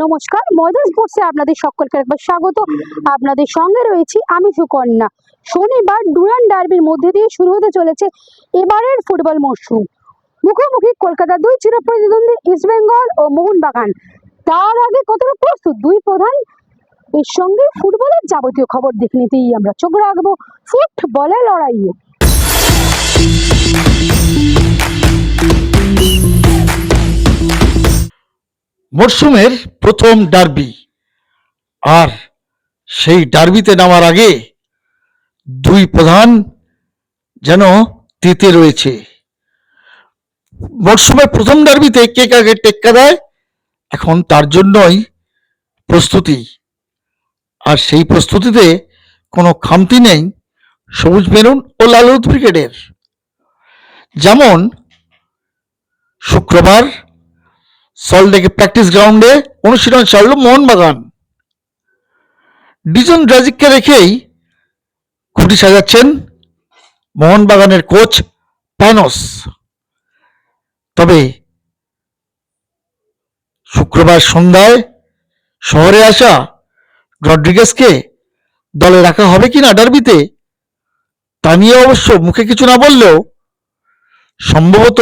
নমস্কার, ময়দান স্পোর্টসে আপনাদের সকলকে একবার স্বাগত। আপনাদের সঙ্গে রয়েছি আমি সুকন্যা। শনিবার ডুরান্ড ডার্বির মধ্যে দিয়ে শুরু হতে চলেছে এবারের ফুটবল মরশুম। মুখোমুখি কলকাতার দুই চিরপ্রতিদ্বন্দ্বী ইস্টবেঙ্গল ও মোহনবাগান। তার আগে কতটা প্রস্তুত দুই প্রধান এর সঙ্গে ফুটবলের যাবতীয় খবর দেখে নিতেই আমরা চোখ রাখবো ফুটবলের লড়াইয়ে। মরশুমের প্রথম ডার্বি, আর সেই ডার্বিতে নামার আগে দুই প্রধান যেন তেতে রয়েছে। মরশুমের প্রথম ডার্বিতে কে কাকে টেক্কা দেয়, এখন তার জন্যই প্রস্তুতি। আর সেই প্রস্তুতিতে কোনো খামতি নেই সবুজ মেরুন ও লাল হলুদ ব্রিগেডের। যেমন শুক্রবার সল্টলেকে প্র্যাকটিস গ্রাউন্ডে অনুশীলন চালল মোহনবাগান। ডিজন ড্রাজিককে রেখেই খুঁটি সাজাচ্ছেন মোহনবাগানের কোচ প্যানোস। তবে শুক্রবার সন্ধ্যায় শহরে আসা রড্রিগেজকে দলে রাখা হবে কিনা ডার্বিতে, তা নিয়ে অবশ্য মুখে কিছু না বললেও সম্ভবত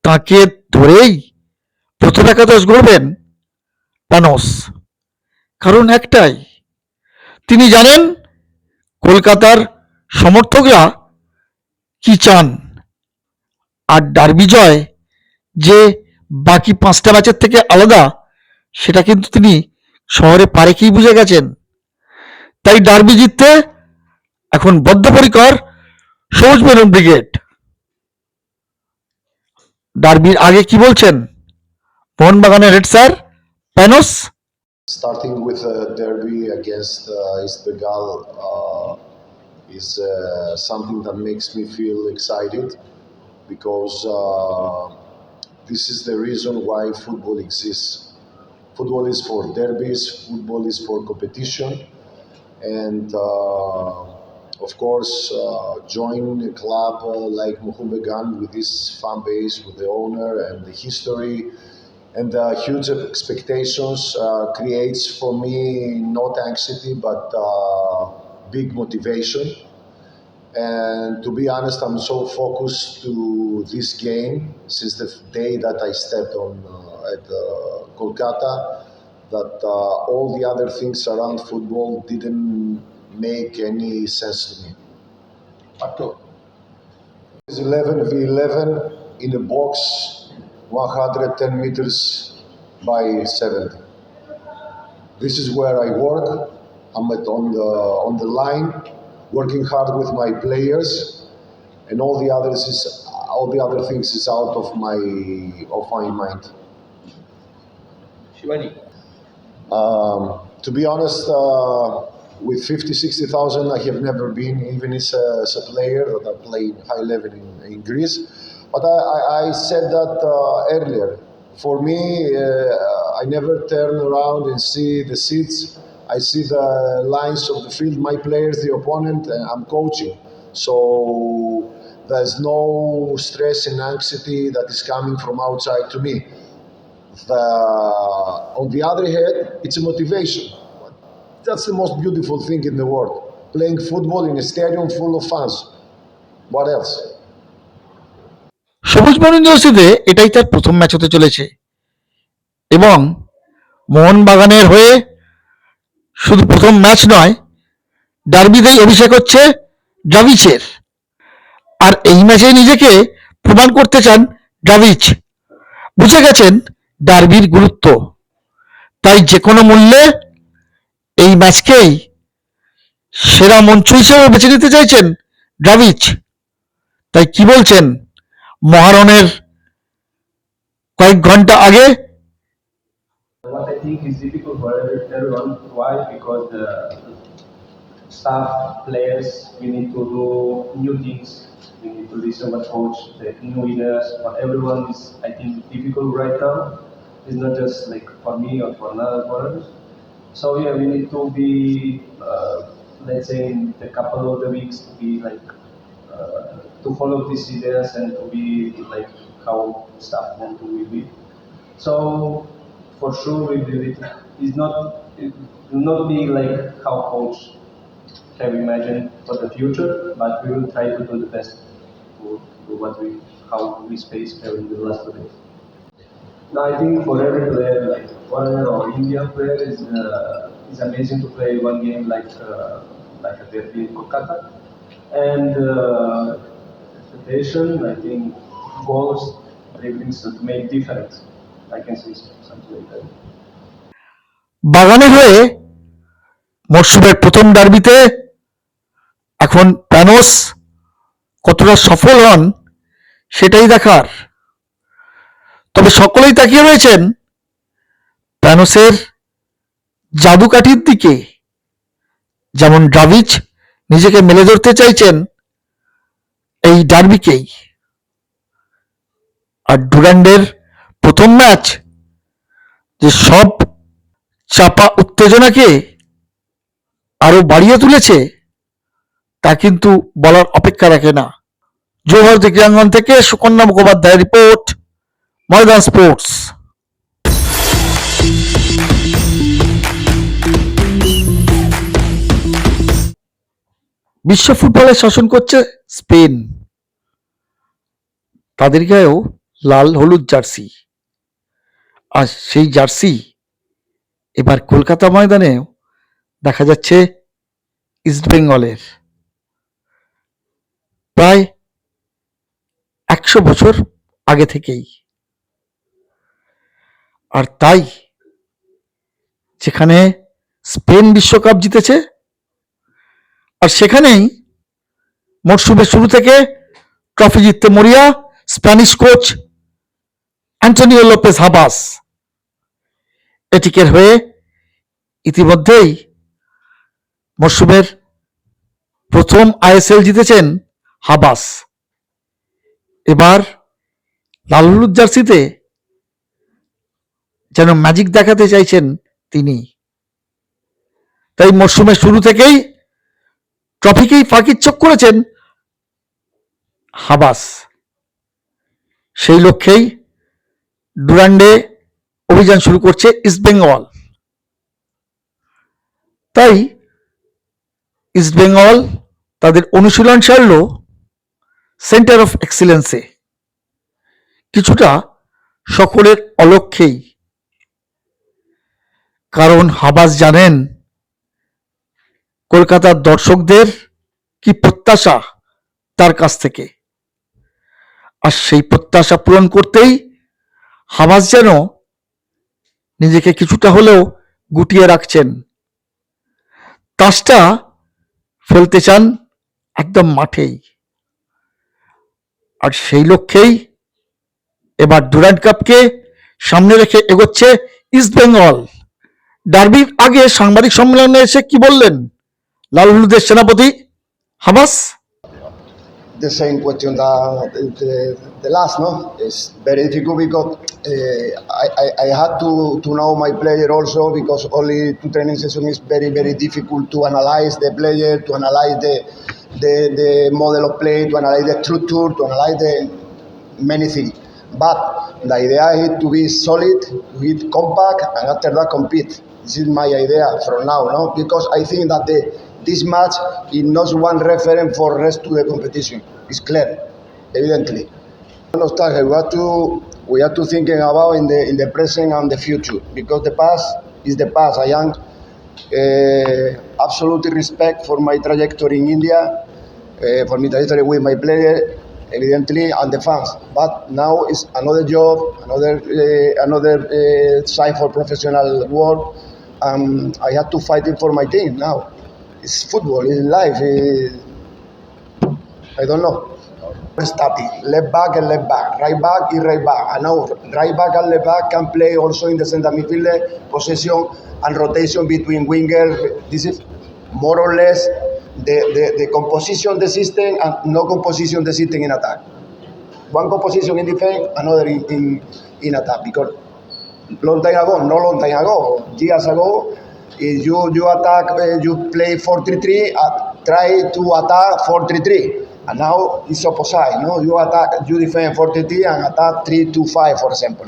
তাকে ধরেই প্রথম একাদশ গড়বেন প্যানোস। কারণ একটাই, তিনি জানেন কলকাতার সমর্থকরা কি চান। আর ডার্বি জয় যে বাকি 5টা ম্যাচের থেকে আলাদা, সেটা কিন্তু তিনি শহরে পারেকেই বুঝে গেছেন। তাই ডার্বি জিততে এখন বদ্ধপরিকর সবুজ মেরুন ব্রিগেড। ডার্বির আগে কি বলছেন মোহনবাগানের head sir Panos? Starting with a derby against East Bengal is something that makes me feel excited because this is the reason why football exists. Football is for derbies, football is for competition, and of course, join a club like Mohammedan with this fan base, with the owner and the history and the huge expectations creates for me not anxiety but big motivation. And to be honest, I'm so focused to this game since the day that I stepped on at Kolkata that all the other things around football didn't make any sense to me. It's 11v11 in a box 110 meters by 70. This is where I work. I'm on the line, working hard with my players, and all the other things is out of my mind. Shivani. To be honest, with 50-60,000, I have never been, even as a player that I play high level in Greece. But I said that earlier. For me, I never turn around and see the seats. I see the lines of the field, my players, the opponent, and I'm coaching. So there's no stress and anxiety that is coming from outside to me. On the other hand, it's a motivation. That's the most beautiful thing in the world. Playing football in a stadium full of fans. What else? সবুজ maroon জার্সিতে এটাই তার প্রথম match হতে চলেছে এবং মোহনবাগানের হয়ে শুধু প্রথম ম্যাচ নয়, ডার্বিতেই অভিষেক হচ্ছে ড্রাভিচের। আর এই ম্যাচে নিজেকে প্রমাণ করতে চান ড্রাভিচ। বুঝে গেছেন ডার্বির গুরুত্ব, তাই যে কোনো মূল্যে এই ম্যাচকেই সেরা মঞ্চ হিসেবে বেছে নিতে চাইছেন ড্রাভিচ। তাই কি বলছেন মহারণের কয়েক ঘন্টা আগে? What I think is difficult for everyone. Why? Because the staff, players, we need to do new things. We need to listen what coach, the new leaders. But everyone is, I think, difficult right now. It's not just like for me or for another foreigners. So yeah, we need to be, let's say, in the couple of the weeks to be like to follow these ideas and to be like how staff want to be. So for sure it will not be like how coach have imagined for the future, but we will try to do the best to do how we spaced in the last 2 days. No, I think for every player, like foreigner or Indian player, is amazing to play one game like a derby in Kolkata, and expectation. I think goals, dribblings to make difference. I can say something like that. বাগানের হয়ে মরশুমের প্রথম ডার্বিতে এখন প্যানোস কতটা সফল হন সেটাই দেখার। তবে সকলেই তাকিয়ে রয়েছেন প্যানোসের জাদুকাঠির দিকে। যেমন ড্রাভিচ নিজেকে মেলে ধরতে চাইছেন এই ডার্বিকেই। আর ডুরান্ডের প্রথম ম্যাচ যে সব চাপা উত্তেজনাকে আরো বাড়িয়ে তুলেছে তা কিন্তু বলার অপেক্ষা রাখে না। জৌহর ক্রীড়াঙ্গন থেকে সুকন্যা মুখোপাধ্যায়ের রিপোর্ট, ময়দান স্পোর্টস। বিশ্ব ফুটবলে শাসন করছে স্পেন, তাদের গায়েও লাল হলুদ জার্সি। আর সেই জার্সি এবার কলকাতা ময়দানেও দেখা যাচ্ছে ইস্টবেঙ্গলের। প্রায় 100 বছর আগে থেকেই। আর তাই যেখানে স্পেন বিশ্বকাপ জিতেছে, আর সেখানেই মরশুমের শুরু থেকে ট্রফি জিততে মরিয়া Spanish coach Antonio Lopez Habas. এটিকের হয়ে ইতিমধ্যেই মরশুমের প্রথম আইএসএল জিতেছেন হাবাস। এবার লাল হলুদ জার্সিতে যেন ম্যাজিক দেখাতে চাইছেন তিনি। তাই মরশুমের শুরু থেকেই ট্রফিকেই ফাঁকির চোখ করেছেন হাবাস। সেই লক্ষ্যেই ডুরান্ডে অভিযান শুরু করছে ইস্টবেঙ্গল। তাই ইস্টবেঙ্গল তাদের অনুশীলন সারল সেন্টার অফ এক্সিলেন্সে, কিছুটা সকলের অলক্ষ্যেই। কারণ হাবাস জানেন কলকাতার দর্শকদের কি প্রত্যাশা তার কাছ থেকে। আর সেই প্রত্যাশা পূরণ করতেই হাবাস যেন নিজেকে কিছুটা হলেও গুটিয়ে রাখছেন। তাসটা ফেলতে চান একদম মাঠেই। আর সেই লক্ষ্যেই এবার ডুরান্ড কাপকে সামনে রেখে এগোচ্ছে ইস্টবেঙ্গল। ডার্বির আগে সাংবাদিক সম্মেলনে এসে কি বললেন লাল হলুদের সেনাপতি Habas? The same question that the last, no? It's very difficult because I had to know my player also, because only 2 training sessions is very, very difficult to analyze the player, to analyze the model of play, to analyze the structure, to analyze the many things. But the idea is to be solid, to be compact, and after that compete. This is my idea from now, no? Because I think that this match is not one reference for rest to the competition. It's clear, evidently. Nostalgia. We have to thinking about in the present and the future, because the past is the past. I am absolutely respect for my trajectory in India, for my trajectory with my player, evidently, and the fans. But now it's another job, another side for professional work. I have to fight it for my team now. It's football, it's life. I don't know. Starting left back and left back, right back is right back. And now right back and left back can play also in the center midfield, possession and rotation between winger. This is more or less the composition, the system, and no composition, the system in attack. One composition in defense, another in attack. Because long time ago, years ago, if you attack, you play 4-3-3, try to attack 4-3-3. And now it's opposite, no? You defend 4-3-3 and attack 3-2-5, for example.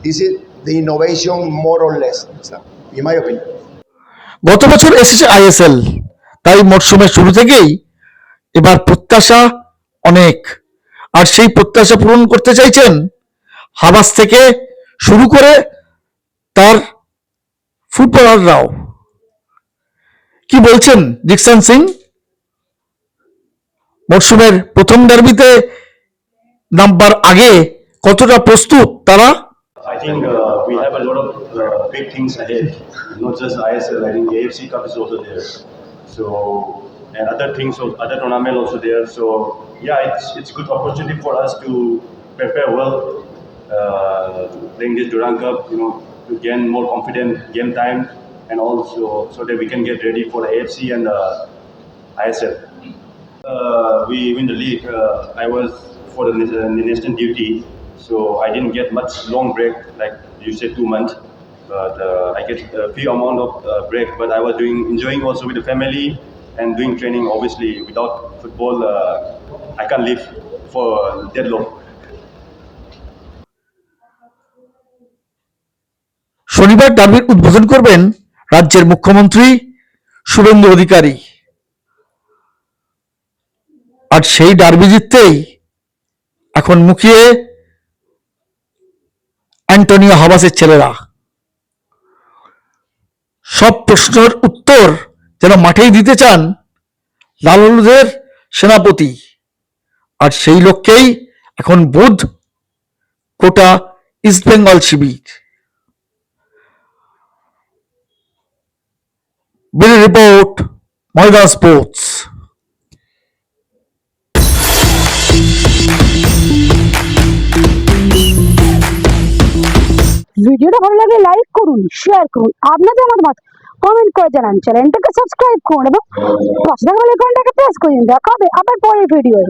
This is the innovation more or less, in my opinion. গত বছর এসেছে ISL, তাই মরশুমের শুরু থেকেই এবার প্রত্যাশা অনেক, আর সেই প্রত্যাশা পূরণ করতে চাইছেন হাবাস থেকে শুরু করে তার ফুটবলাররাও। কি বলছেন ডিকসন সিং? মরশুমের প্রথম ডার্বিতে নামবার আগে কতটা প্রস্তুত তারা? I think we have a lot of big things ahead, not just ISL. I think the AFC Cup is also there. So, and other things, other tournament also there. So, yeah, it's good opportunity for us to prepare well, playing this Durand Cup, to gain more confident game time, and also so that we can get ready for the AFC and ISL. We win the league. I was for the national duty, so I didn't get much long break, like you said, 2 months. But I get a few amount of break. But I was enjoying also with the family and doing training. Obviously, without football, I can't live for that long. শনিবার ডার্বির উদ্বোধন করবেন রাজ্যের মুখ্যমন্ত্রী শুভেন্দু অধিকারী, আর সেই derby জিততেই এখন মুখিয়ে Antonio হাবাসের ছেলেরা। সব প্রশ্নের উত্তর যেন মাঠেই দিতে চান লালুদের সেনাপতি, আর সেই লক্ষ্যেই এখন বুধ কোটা ইস্টবেঙ্গল শিবির। ব্যুরো রিপোর্ট, ময়দান স্পোর্টস। ভিডিওটা ভালো লাগলে লাইক করুন, শেয়ার করুন, আপনাদের মতামত কমেন্ট করে জানান, চ্যানেলটাকে সাবস্ক্রাইব করুন এবং পাশে থাকা বেল আইকনটাকে প্রেস করে দিন। দেখা হবে আবার পরের ভিডিওয়ে।